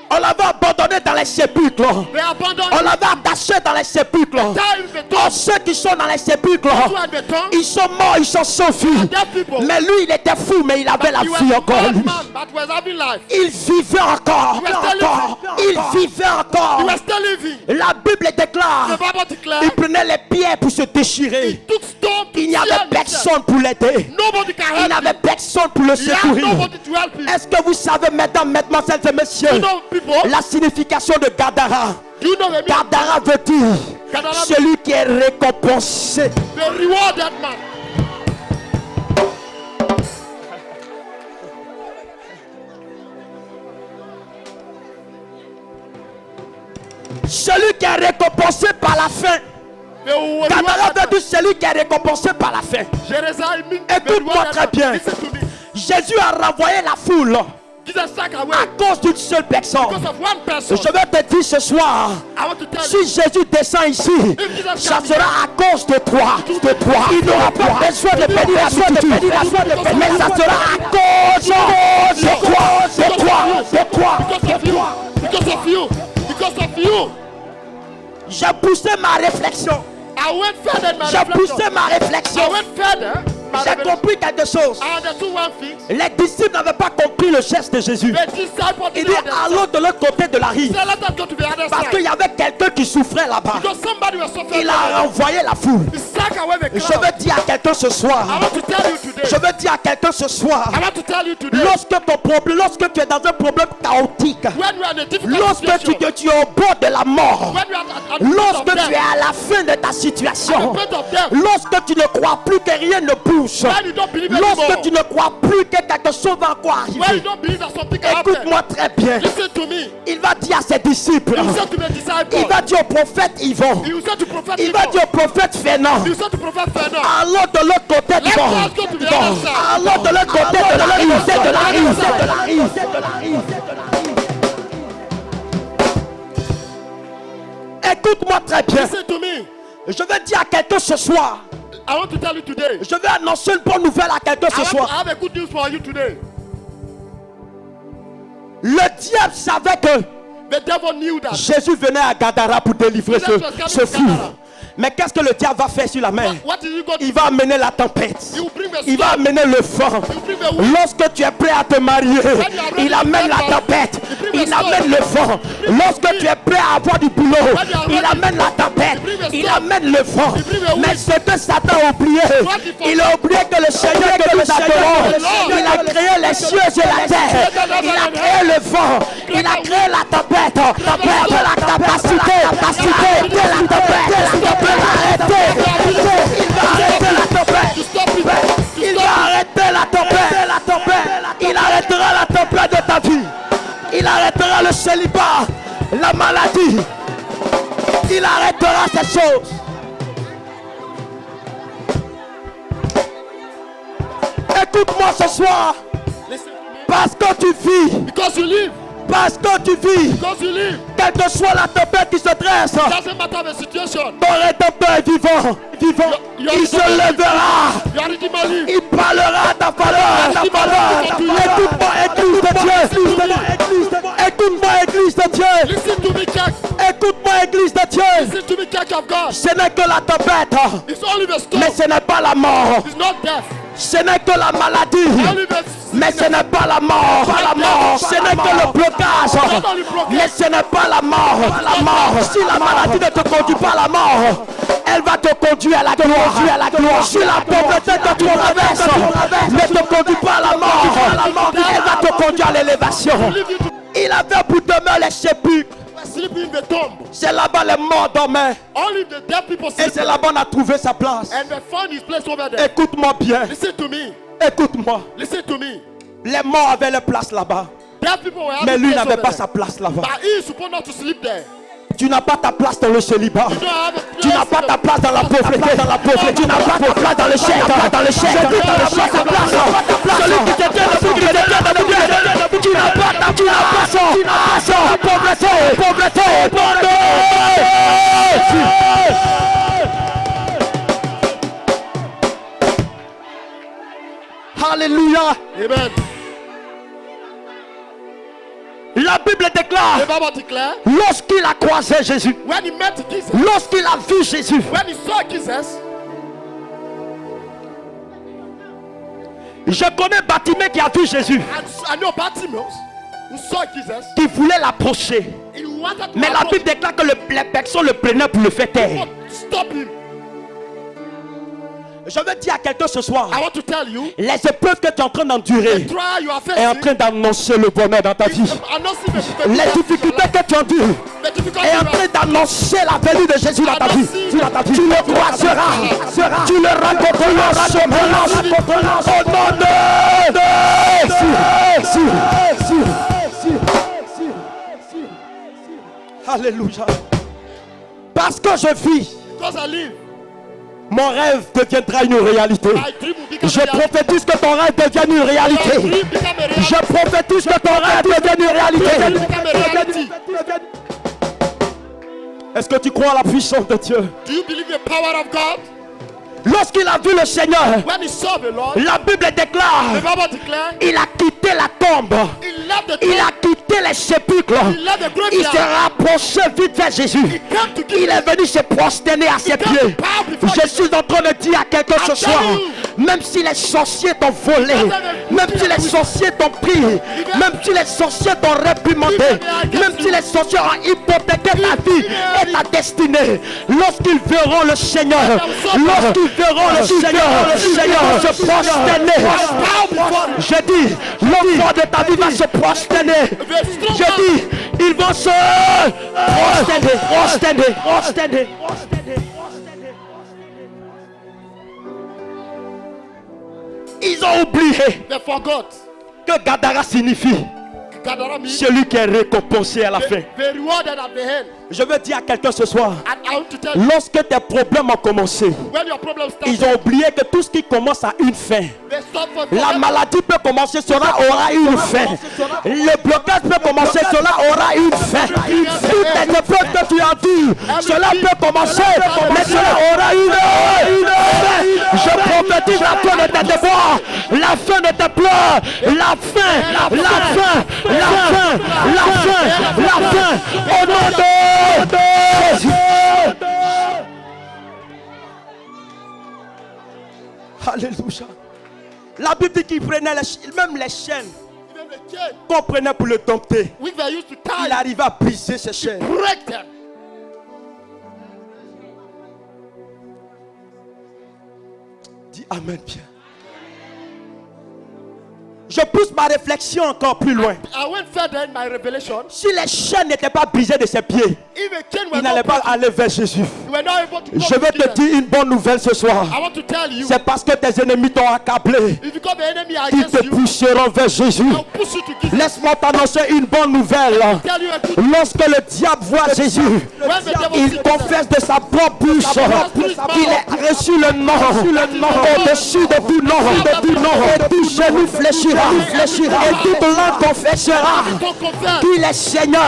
On l'avait abandonné dans les sépulcres. They abandoned On you. l'avait attaché dans les sépulcres. Die in the Oh, tomb. ceux qui sont dans les sépulcres, Who are the tomb? ils sont morts, ils sont sauvés. Dead people. Mais lui, il était fou, mais il avait la He was vie a encore. bad lui. man, but was having life. Il vivait encore. He was still Il vivait encore. He was still living. La Bible The déclare, Bible il declares prenait les pierres pour se déchirer. he took stone to Il n'y tear avait himself. personne pour l'aider. Nobody can Il help n'avait him. personne pour le He had secourir. nobody to help him. Est-ce que vous savez, mesdames, mesdemoiselles et messieurs, You know people? la signification de Gadara? Do you know the meaning? Gadara veut dire Gadara celui qui est récompensé. The rewarded man. Celui qui est récompensé par la fin. The rewarded Gadara veut man. dire celui qui est récompensé par la fin. Jérusalem means the Écoute-moi rewarded très man. bien. Listen to me. Jésus a renvoyé la foule. Jesus sack à away cause d'une seule personne. because of one person. Je vais te dire ce soir, I want to tell you, si Jésus descend ici, ça sera à cause de toi. Il n'aura pas besoin de bénir la multitude, mais ça sera à cause de toi. because of you, because of you. J'ai poussé ma réflexion. I went further in my J'ai poussé reflection. ma réflexion. I went further. My J'ai revelation. compris quelque chose. I understood one thing. Les disciples n'avaient pas compris le geste de Jésus. The disciple Il didn't dit understand. allons de l'autre côté de la rive. So let us go to the other Parce qu'il side. y avait quelqu'un qui souffrait là-bas. Because somebody was suffering. Il a renvoyé la foule. He sack away the Je crowd. veux dire à quelqu'un ce soir. I want to tell you today. Je veux dire à quelqu'un ce soir. I want to tell you today. Lorsque ton problème, lorsque tu es dans un problème chaotique, When we are in a difficult lorsque situation, tu es au bord de la mort, when we are at the point of lorsque tu es death, à la fin de ta at the situation, point of death, lorsque tu ne crois plus que rien ne bouge, when you don't believe lorsque anymore, tu ne crois plus que quelque chose va encore when you arriver, don't believe that something can happen, écoute-moi très bien. listen to me. Il va dire à ses disciples, You said to the disciples, il va dire au prophète Yvon, you said to prophet il va Yvon, dire au prophète Fénan, you said to prophet Fernand, allons de l'autre côté du let bord. us go to the other side. Allons de l'autre côté de la rive, c'est de la rive, c'est de la rive, c'est de la rive. Écoute-moi très bien. Listen to me. Je vais dire à quelqu'un ce soir. I want to tell you today. Je vais annoncer une bonne nouvelle à quelqu'un ce I soir. have a good news for you today. Le diable savait que The devil knew that. Jésus venait à Gadara pour délivrer ce fou. Mais qu'est-ce que le diable va faire sur la mer? What is he going to Il va amener la tempête. He will bring the Il va storm. amener le vent. He will bring the wind. Lorsque tu es prêt à te marier, il amène la tempête. Il amène le vent. Lorsque tu es prêt à avoir du boulot, il amène la tempête. Il amène le vent. Mais ce que Satan a oublié, il a oublié que le Seigneur que nous adorons, il a créé les cieux et la terre. Il a créé le vent. Il a créé la tempête. Tempête, la capacité de la tempête. Il va arrêter la tempête. Il va arrêter la tempête. Il arrêtera la tempête de ta vie. Il arrêtera le célibat, la maladie. Il arrêtera ces choses. Écoute-moi ce soir. Listen to me. Parce que tu vis. Because you live. Parce que tu vis. Because you live. Quelle que soit la tempête qui se dresse, Doesn't matter the situation. ton rédempteur est vivant. Il se lèvera. Your Redeemer live. Il parlera à ta valeur. Écoute-moi, église de Dieu. Écoute-moi, église de Dieu. Listen to me, church. Écoute-moi, église de Dieu. Listen to me, church of God. Ce n'est que la tempête, It's only the storm. mais ce n'est pas la mort. It's not death. Ce n'est que la maladie, Only the mais ce n'est pas la mort. Ce n'est que le blocage, mais ce n'est pas la mort. Si la maladie ne te conduit pas à la mort, elle va te conduire à la gloire. Si la pauvreté que tu traverses ne te conduit pas à la mort, elle va te conduire à l'élévation. Il avait pour demeure les sépulcres. sleeping in the tomb. C'est là-bas les morts dormaient. Only the dead people Et sleep. c'est là-bas on a trouvé sa place. And they found his place over there. Écoute-moi bien. Listen to me. Écoute-moi. Listen to me. Les morts avaient leur place là-bas. Dead people were having Mais lui place n'avait over pas there. sa place là-bas. But he is supposed not to sleep there. Tu n'as pas ta place dans le célibat. You don't have a Tu n'as pas ta place dans la pauvreté. Tu n'as pas ta place dans le chèque. Celui qui n'a pas sa place. Celui qui te tient debout, qui te tient debout. Tu n'as pas ta place. Pauvreté. Alléluia. Amen. La Bible déclare, The Bible declares, lorsqu'il a croisé Jésus, when he met Jesus, lorsqu'il a vu Jésus, when he saw Jesus, je connais Bartimée qui a vu Jésus, and I know Bartimaeus, who saw Jesus, qui voulait l'approcher. he wanted to Mais la Bible déclare que les personnes le prenaient pour le faire taire. stop him. Je veux dire à quelqu'un ce soir, I want to tell you, les épreuves que tu es en train d'endurer the trial you are est en facing train d'annoncer le bonheur dans ta vie. is announcing the Les difficultés que tu endures the difficulty est en you train are- d'annoncer la venue de Jésus dans ta vie. Tu le croiseras, tu le rencontreras au nom de Alléluia. Parce que je vis, because I live, Mon rêve deviendra une réalité. My dream will become Je a reality. prophétise que ton rêve devienne une Your réalité. dream become a reality. Je prophétise que ton rêve devienne une réalité. Become a reality. Est-ce que tu crois à la puissance de Dieu? Do you believe the power of God? Lorsqu'il a vu le Seigneur, When he saw the Lord, la Bible déclare, the Bible declared, il a quitté la tombe. he left the Il a tomb, quitté les sépulcres. he left the Il s'est graveyard. rapproché vite vers Jésus. He came to give Il est venu se prosterner à ses pieds. Je suis en train de dire à quelqu'un ce soir, même si les sorciers t'ont volé, même si les sorciers t'ont pris, même si les sorciers t'ont réprimandé, même si les sorciers ont hypothéqué ta vie et ta destinée, lorsqu'ils verront le Seigneur, lorsqu'ils verront le Seigneur se prosterner, je dis, l'enfant de ta vie va se prosterner. Je dis, ils vont se prosterner. Ils ont oublié They forgot. que Gadara signifie Gadara means celui qui est récompensé à la fin. they rewarded at the end. Je veux dire à quelqu'un ce soir, And I want to tell you, lorsque tes problèmes ont commencé, when your problem starts, ils ont oublié que tout ce qui commence a une fin. they stop for La forever. maladie peut commencer, cela aura une fin. Le blocage peut commencer, cela aura une fin. Toutes les épreuves que tu as vues, cela peut commencer, mais cela aura une fin. Je prophétise la fin de tes devoirs, la fin de tes pleurs, la fin. Au nom de Jésus. Alléluia. La Bible dit qu'il prenait même les chaînes Even the chain qu'on prenait pour le dompter. which they used to Il tie, arrivait à briser ces chaînes. break them. Dis Amen bien. Je pousse ma réflexion encore plus loin. I went further in my revelation. Si les chaînes n'étaient pas brisées de ses pieds, If a chain il were n'allait not pas broken, aller vers Jésus. you were not able to come Je to veux te Jesus. dire une bonne nouvelle ce soir. I want to tell you, C'est parce que tes ennemis t'ont accablé if you got the enemy qu'ils against te you, pousseront vers Jésus. I'll push you to Jesus. Laisse-moi t'annoncer une bonne nouvelle. Tell you a good Lorsque le diable voit Jésus, when the devil il sees confesse de sa propre bouche qu'il a reçu le nom au-dessus de tout nom. Et tout genou fléchira. Et toute langue confessera don't confess. qu'il est Seigneur.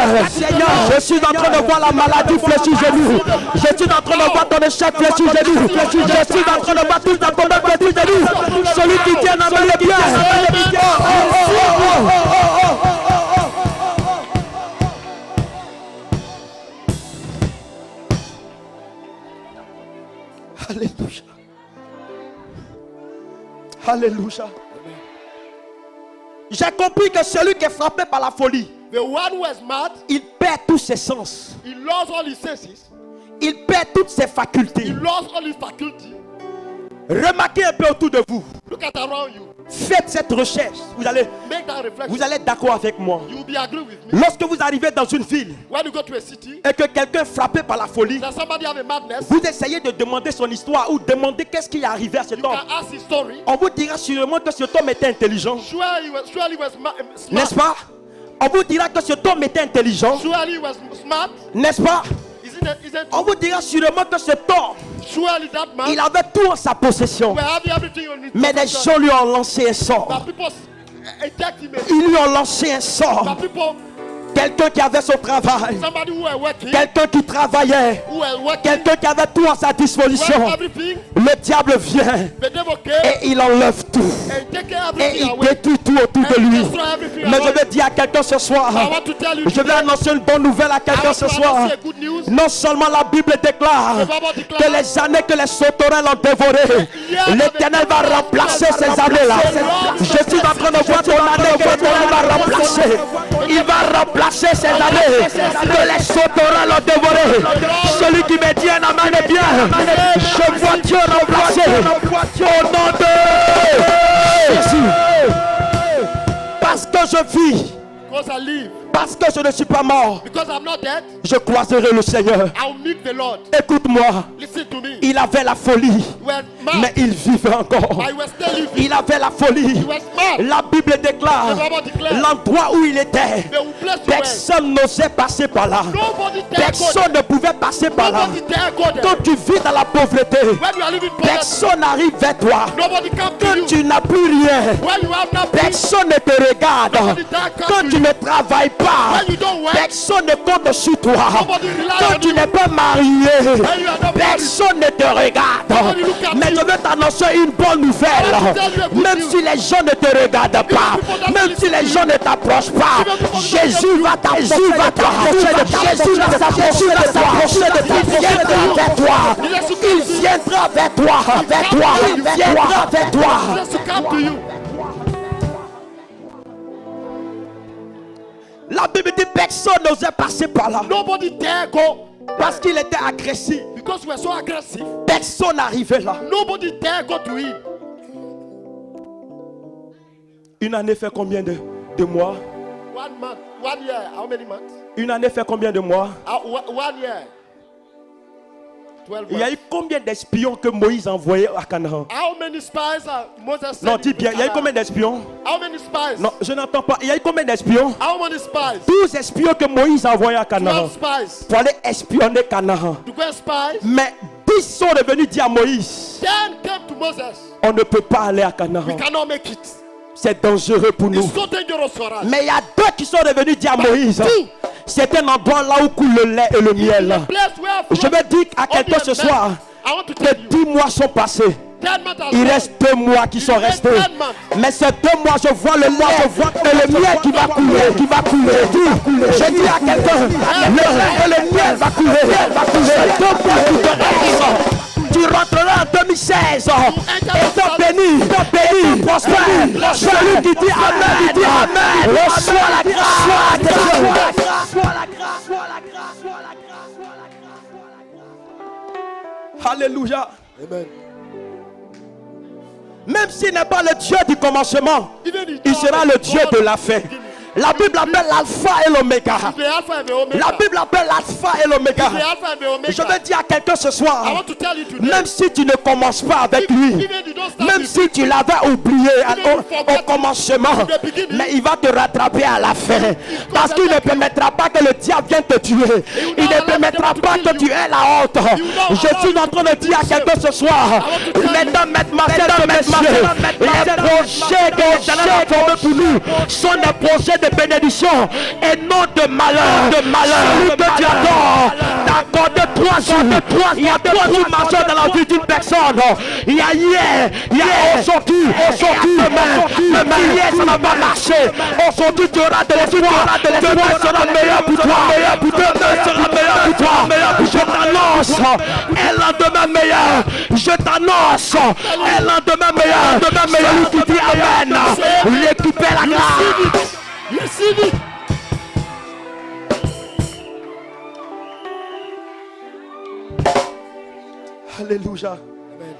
Je suis en train de voir la maladie fléchir genou. Je suis en train de voir ton échec fléchir genou. Je suis en train de voir tout ton problème fléchir genou. Celui qui tient la main le bien. Alléluia. Alléluia. J'ai compris que celui qui est frappé par la folie, The one who is mad, il perd tous ses sens. he lost all his senses, Il perd toutes ses he facultés. lost all his faculty. Remarquez un peu autour de vous. Look at around you. Faites cette recherche. Vous allez être d'accord avec moi. You will be agree with me. Lorsque vous arrivez dans une ville When you go to a city, et que quelqu'un est frappé par la folie, that somebody have a madness, vous essayez de demander son histoire ou demander qu'est-ce qui est arrivé à cet you homme. can ask his story. On vous dira sûrement que cet homme était intelligent. Surely he was smart. N'est-ce pas? On vous dira que cet homme était intelligent. Surely he was smart. N'est-ce pas? Isn't On vous dira sûrement que cet homme, surely that man il avait tout en sa possession. will have everything on his Mais des possession. gens lui ont lancé un sort. But people attacked him. Ils lui ont lancé un sort. But people, Quelqu'un qui avait son travail. somebody who were working, Quelqu'un qui travaillait. who were working, Quelqu'un qui avait tout à sa disposition. well, everything, Le diable vient the devil came et il enlève tout. and take Et everything il away. détruit tout autour de And lui. destroy everything Mais je around. vais dire à quelqu'un ce soir. I want to tell you Je vais today, annoncer une bonne nouvelle à I quelqu'un want ce to soir. announce a good news. Non seulement la Bible déclare The Bible declares que les années que les sauterelles ont dévorées, l'Éternel va remplacer ces années-là. Je suis en train de voir ton année que l'Éternel va remplacer. Il va remplacer ces années que les sauterelles ont dévorées. Celui qui me dit un amen est bien. Je vois Dieu remplacer au nom de Jésus. Parce que je vis, Because I live, parce que je ne suis pas mort, because I'm not dead, je croiserai le Seigneur. I'll meet the Lord. Écoute-moi. Listen to me. Il avait la folie, He was mais mad. il vivait encore. But he was still living. Il avait la folie. He was mad. La Bible déclare The Bible declares, l'endroit où il était. they will bless you well. Personne n'osait passer par là. Nobody dare go Personne ne pouvait passer par là. Nobody dare go there. Quand tu vis dans la pauvreté, When you are living poverty, personne n'arrive vers toi. nobody come to Quand you. tu n'as plus rien, When you have nothing, personne ne te regarde. nobody dare come Quand to tu you. ne travailles pas, When you don't work, personne ne compte sur toi. nobody rely Quand on tu you. n'es pas marié, When you are not married, personne ne te regarde. nobody look at Mais you. je veux t'annoncer une bonne nouvelle. I want to tell you a good Même news. si les gens ne te regardent pas, people don't même si les gens ne t'approchent pas, Jésus va t'approcher de toi. Jésus va s'approcher de toi. Il viendra vers toi. Il viendra vers toi. Il viendra vers toi. just to come to you. La Bible dit personne n'osait passer par là Nobody dare go parce qu'il était agressif. because we are so aggressive. Personne n'arrivait là. Nobody dare go to him. Une année fait combien de mois? 1 month, 1 year. How many months? Une année fait combien de mois? 1 year. 12 Il y a months. eu combien d'espions que Moïse a envoyés à Canaan? How many spies Moses sent Non, in dis bien, il y a eu combien d'espions? How many spies? Non, je n'entends pas. Il y a eu combien d'espions? How many spies? 12 espions que Moïse a envoyés à 12 Canaan spies. pour aller espionner Canaan. To go and spy. Mais 10 sont revenus dire à Moïse, 10 came to Moses. on ne peut pas aller à We Canaan. cannot make it. C'est dangereux pour nous. It's so dangerous for us. Mais il y a 2 qui sont revenus dire à Moïse, c'est un endroit là où coule le lait et le miel. The place where Je veux dire à quelqu'un ce soir I want to que tell you. 10 mois sont passés. 10 months has Il gone. reste 2 mois qui sont restés. Mais ces 2 mois, je vois le mois, je vois que le miel qui va couler, qui va couler. Je dis à quelqu'un, le lait et le miel va couler. Ces 2 mois qui te restent. Tu rentreras en 2016 étant béni, prospère. Celui qui dit Amen, reçois la grâce. Alléluia. Amen. Même s'il n'est pas le Dieu du commencement, Even the il God sera of le Dieu God de la fin. La Bible appelle l'alpha et l'oméga. The Alpha and the Omega. La Bible appelle l'alpha et l'oméga. The Alpha and the Omega. Je veux dire à quelqu'un ce I soir, want to tell you today. même si tu ne commences pas avec lui, Even you don't start même with si tu l'avais oublié au commencement, the beginning, mais il va te rattraper à la fin. Parce qu'il ne permettra pas que le diable vienne te tuer. Il ne permettra pas que tu aies la honte. Je suis en train de dire à quelqu'un ce soir, mesdames, messieurs, les projets que Dieu a formés pour nous sont des projets de bénédiction et non de malheur. Celui que tu adores, t'accorde 3 jours. Il y a 3 jours majeurs dans la vie d'une personne. Il y a hier, aujourd'hui, demain, hier ça n'a pas marché. Aujourd'hui tu auras de l'espoir. Demain sera meilleur pour toi. Demain sera meilleur pour toi. Je t'annonce un lendemain meilleur. Je t'annonce un lendemain meilleur. Celui qui dit Amen, récupère la grâce. receive it. Alléluia. Amen.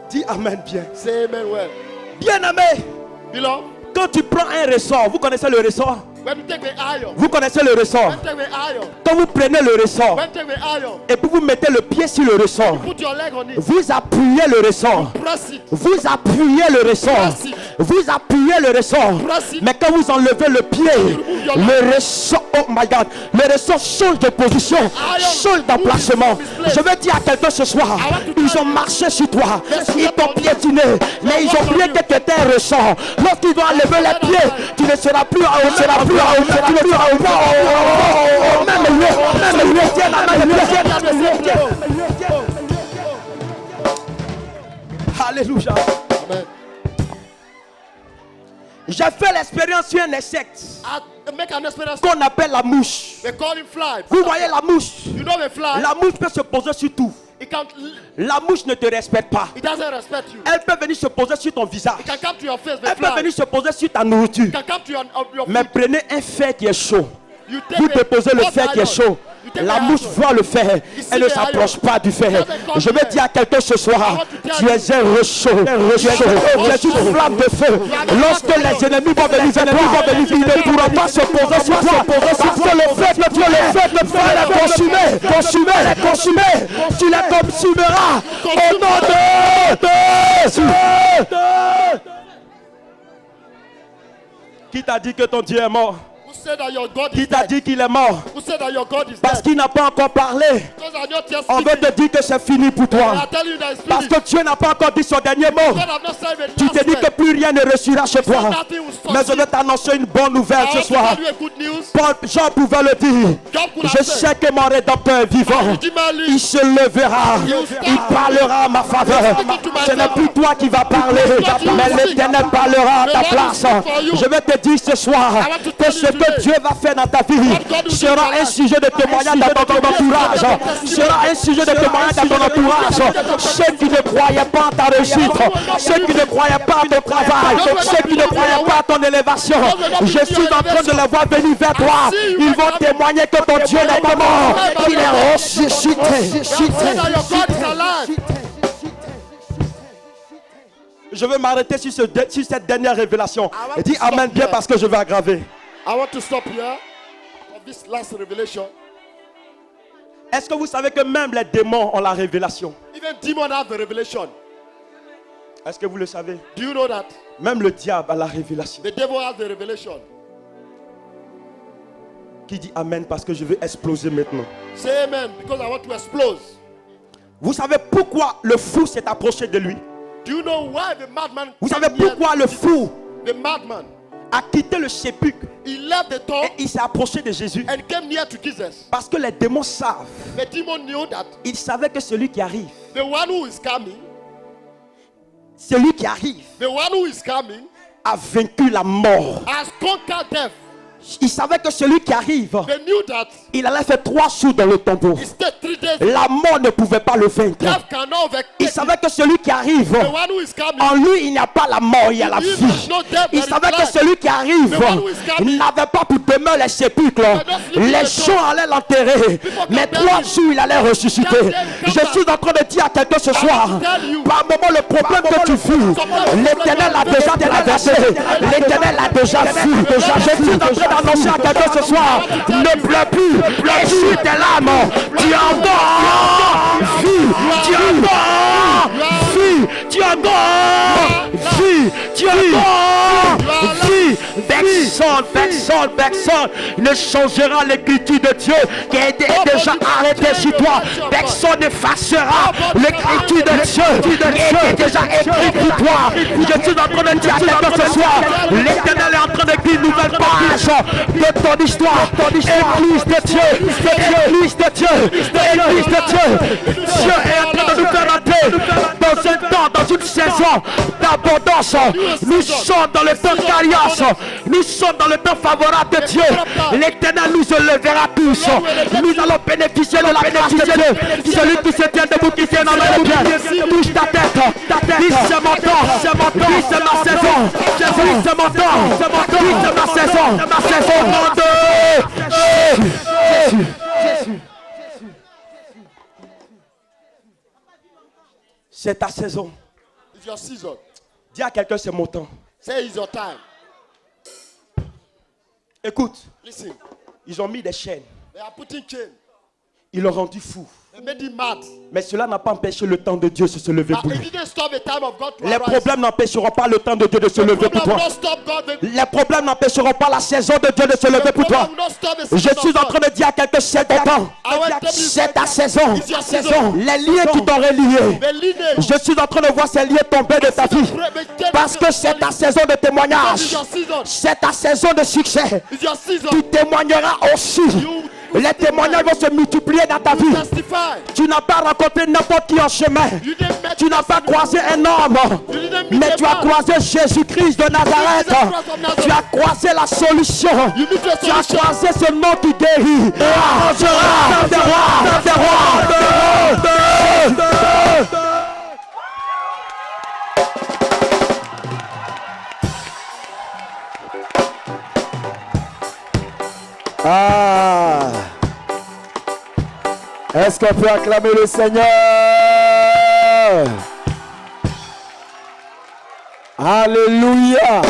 Dis Amen bien. Say amen well. Bien aimé, Beloved, quand tu prends un ressort, vous connaissez le ressort? when you take the iron, Vous connaissez le ressort? when you take the iron, Quand vous prenez le ressort when you take the iron, et puis vous mettez le pied sur le ressort, put your leg on it, vous appuyez le ressort. press it. Vous appuyez le ressort. Vous appuyez le ressort. Mais quand vous enlevez le pied, le ressort, oh my God, le ressort change de position, change d'emplacement. Je veux dire à quelqu'un ce soir, ils ont marché sur toi, ils t'ont piétiné, mais ils ont oublié que tu étais un ressort. Lorsqu'ils vont enlever les pieds, tu ne seras plus à haut, tu ne seras plus à haut, tu ne seras plus à haut. Même Alléluia. Amen. J'ai fait l'expérience sur un insecte I make an experience. qu'on appelle la mouche. They call him fly. Vous voyez la mouche? You know the fly? La mouche peut se poser sur tout. It can't. La mouche ne te respecte pas. It doesn't respect you. Elle peut venir se poser sur ton visage. It can come to your face. The Elle peut fly. venir se poser sur ta nourriture. It can come to your Mais feet. prenez un fer qui est chaud. You take Vous a déposez le hot fer qui est iron. chaud. La mouche voit le fer, elle ne s'approche pas du fer. Je vais dire à quelqu'un ce soir, tu es un rechaux, tu es une flamme de feu. Lorsque les ennemis vont venir vers toi, ils ne pourront pas se poser sur toi. Parce que le fait que Dieu le fait de faire les consumer, tu les consumeras au nom de Jésus. Qui t'a dit que ton Dieu est mort? Who said that your God Qui is t'a dead? dit qu'il est mort? Who said that your God is Parce dead? qu'il n'a pas encore parlé. Because I'm not yet On veut speaking. te dire que c'est fini pour I toi. tell you that it's Parce finished. que Dieu n'a pas encore dit son dernier mot. God have not said the Tu te last dis que word. plus rien ne réussira chez toi. Nothing will stop Mais je you. vais t'annoncer une bonne I nouvelle want ce to soir. tell you a good news. Jean pouvait le dire. Job could Je have said, sais que mon rédempteur est vivant. Il se levera. Il parlera à ma faveur. Ce n'est plus toi qui vas parler, mais l'Éternel parlera à ta place. Je vais te dire ce soir que ce que Dieu va faire dans ta vie sera un sujet de témoignage dans ton entourage. Sera un sujet de témoignage dans ton entourage. Ceux qui ne croyaient pas en ta réussite, ceux qui ne croyaient pas en ton travail, ceux qui ne croyaient pas en ton élévation, je suis en train de les voir venir vers toi. Ils vont témoigner que ton Dieu n'est pas mort, qu'il est ressuscité. God said that your God is alive. Je veux m'arrêter sur cette dernière révélation. Et dis Amen bien parce que je vais aggraver. I want to stop here for this last revelation. Est-ce que vous savez que même les démons ont la révélation? Even demons have the revelation. Est-ce que vous le savez? Do you know that? Même le diable a la révélation. The devil has the revelation. Qui dit Amen parce que je veux exploser maintenant? Say amen because I want to explode. Vous savez pourquoi le fou s'est approché de lui? Do you know why the madman? Vous savez pourquoi le fou The madman, a quitté le sépulcre he left the tomb et il s'est approché de Jésus? and came near to Jesus. Parce que les démons savent. The demon knew that Ils savaient que celui qui arrive, the one who is coming, a vaincu la mort. has conquered death. Il savait que celui qui arrive, They knew that il allait faire 3 jours dans le tombeau. he stayed 3 days. La mort ne pouvait pas le vaincre. Death cannot overtake Il him. savait que celui qui arrive, The one who is coming, en lui il n'y a pas la mort, il y a la He vie. must not death, Il but savait it's que life. celui qui arrive, The one who is coming, il n'avait pas pour demain les sépulcres. Les gens allaient l'enterrer, mais 3 jours il allait ressusciter. Je suis en train de dire à quelqu'un ce soir, par moment le problème que tu vis, l'Éternel a déjà traversé, l'Éternel a déjà vu. Je suis en train d'annoncer à quelqu'un ce soir, ne pleure plus, essuie tes larmes, tu es encore vie, tu es encore vie, tu es encore vie, tu es encore vie. Personne ne changera l'écriture de Dieu qui a été déjà arrêtée sur toi. Personne n'effacera l'écriture de Dieu qui a été déjà écrite pour toi. Je suis en train de dire à quelqu'un ce soir, l'Éternel est en train d'écrire une nouvelle page de ton histoire. Église de Dieu, Église de Dieu, Église de Dieu. Dieu est en train de nous faire entrer dans un temps, dans une saison d'abondance. Nous sommes dans le temps d'alliance. Nous sommes dans le temps favorable de Dieu. L'Éternel nous élèvera tous. Nous allons bénéficier de la grâce de Dieu. Celui qui se tient debout, qui tient dans le bien, touche ta tête. Dis c'est mon temps, dis c'est ma saison. Dis c'est mon temps, dis c'est ma saison. Ma saison nom de Jésus. C'est ta saison. It's your season. Dis à quelqu'un c'est mon temps. Say it's your time. Écoute, Listen, ils ont mis des chaînes. they are putting chain. Ils l'ont rendu fou. They made him mad. Mais cela n'a pas empêché le temps de Dieu de se lever But pour it lui. didn't stop the time of God to Les arise. problèmes n'empêcheront pas le temps de Dieu de se The lever pour problem toi. will not stop God. Les problèmes n'empêcheront pas la saison de Dieu de se lever pour toi. will not stop the Je season suis of en God. train de dire à quelqu'un c'est ton temps. I want to C'est ta saison. It's your season. Les liens qui t'auraient lié. The lineage. Je suis en train de voir ces liens tomber de ta vie. Parce que c'est ta saison de It's témoignage. your season. C'est ta saison de succès. It's your season. Tu témoigneras aussi. Les témoignages vont se multiplier dans ta vie. Testify. Tu n'as pas rencontré n'importe qui en chemin. You didn't meet Tu n'as pas croisé un homme. Mais tu as croisé Jésus-Christ de Nazareth. Tu as croisé la solution. Tu as croisé ce nom qui guérit. Arrangera des rois, des rois. Ah. Est-ce qu'on peut acclamer le Seigneur? Alléluia.